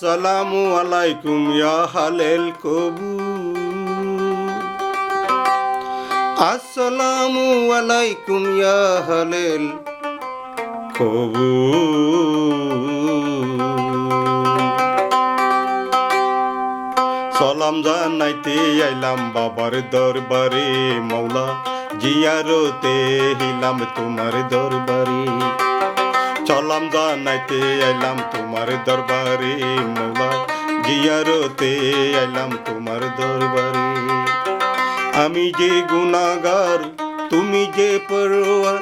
আসসালামু আলাইকুম ইয়া হালেল কবু আসসালামু আলাইকুম ইয়া হালেল কবু সালাম জানাইতে আইলাম বাবার দরবারে মৌলা জিয়ারতে হিলাম তোমার দরবারে সালাম জানাইতে আইলাম তোমার দরবারে মৌলা জিয়ারতে আইলাম তোমার দরবারে আমি যে গুনাহগার তুমি যে পরওয়ার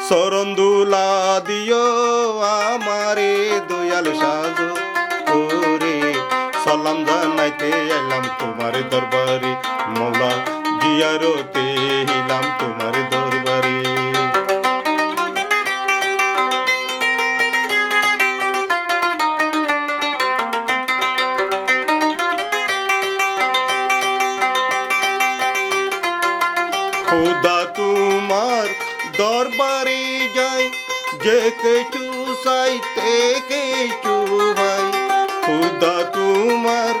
শরণ দুলা দিও আমারে দয়াল সাজো ওরে সালাম জানাইতে আইলাম তোমার দরবারে মৌলা জিয়ারতে হিলাম তোমার দরবারে खुदा तुम्हार दरबारे जाए जे केचु साइते केचु भाई खुदा तुम्हार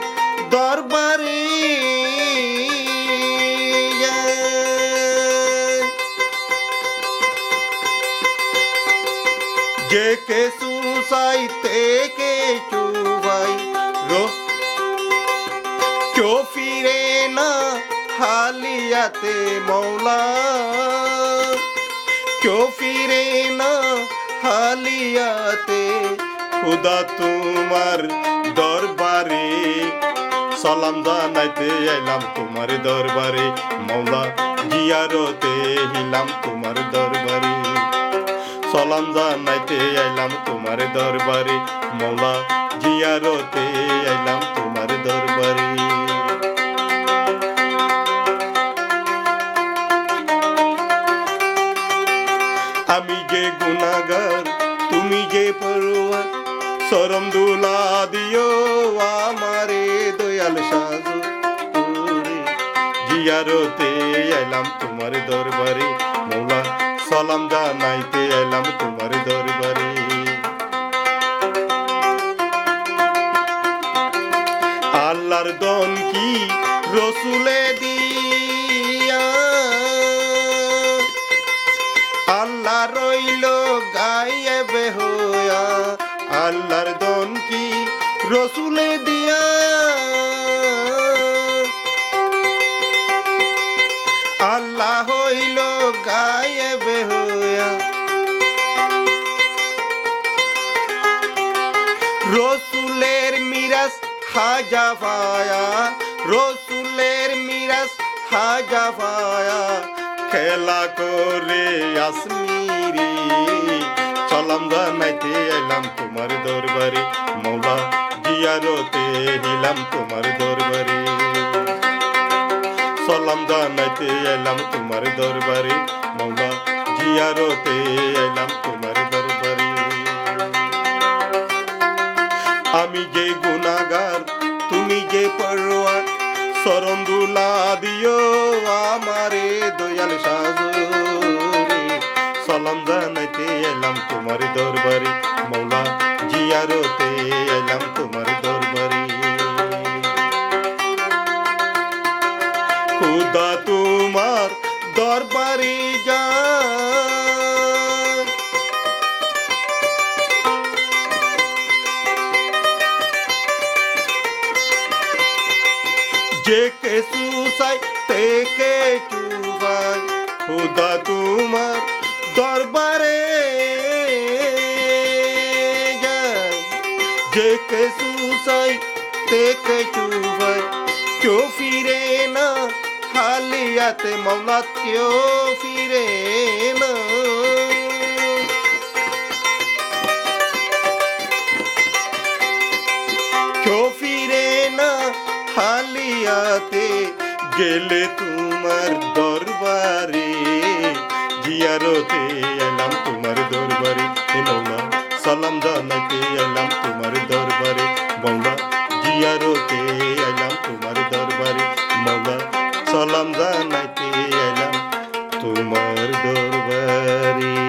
दरबारे जाए जे केचु साइते केचु भाई रो क्यों फिरे ना हालियाते मौला क्यों फिरे ना हालियाते खुदा तुम्हार दरबारे सालाम जानाइते आइलाम तुम्हार दरबारे मौला जियारते हिलाम तुम्हार दरबारे सालाम जानाइते आइलाम तुम्हार दरबारे मौला जियारते आइलाम तुम्हार दरबारे আমি যে গুনাহগার তুমি যে পরওয়ার শরম দুলা দিও আমারে দয়াল সাজো ওরে জিয়ারতে আইলাম তোমার দরবারে মৌলা সালাম জানাইতে আইলাম তোমার দরবারে আল্লাহর দন কি রসুলে দিয়া আল্লাহ রইল গায়ে বেহয়া আল্লাহর দন কি রসুলে দিয়া আল্লাহ হইল গায়ে বেহয়া রসুলের মিরাস হাজা পায়া রসুলের মিরাস হাজা পায়া খেলা করে আসমিরি সালাম জানাইতে এলাম তোমার দরবারে মৌলা জিয়ারতে হিলাম তোমার দরবারে সালাম জানাইতে এলাম তোমার দরবারে মৌলা জিয়ারতে এলাম তোমার দরবারে আমি যে গুনাহগার তুমি যে পরওয়ার শরণ দুলা দিও আমারে দয়াল সাজো রে সালাম জানাইতে এলাম তোমার দরবারে মৌলা জিয়ারতে এলাম তোমার দরবারে খুদা তোমার দরবারে যা जे के सुसाई ते के चुबाई खुदा तुम्हार दरबारे जाए जे के सुसाई ते के चुबाई क्यों फिरे ना हालियाते मौला क्यों फिरे ना क्यों फिरे ना হালিয়াতে গেলে তোমার দরবারে জিয়ারতে এলাম তোমার দরবারে মৌলা সালাম জানাইতে এলাম তোমার দরবারে মৌলা জিয়ারতে এলাম তোমার দরবারে মৌলা সালাম জানাইতে এলাম তোমার দরবারে।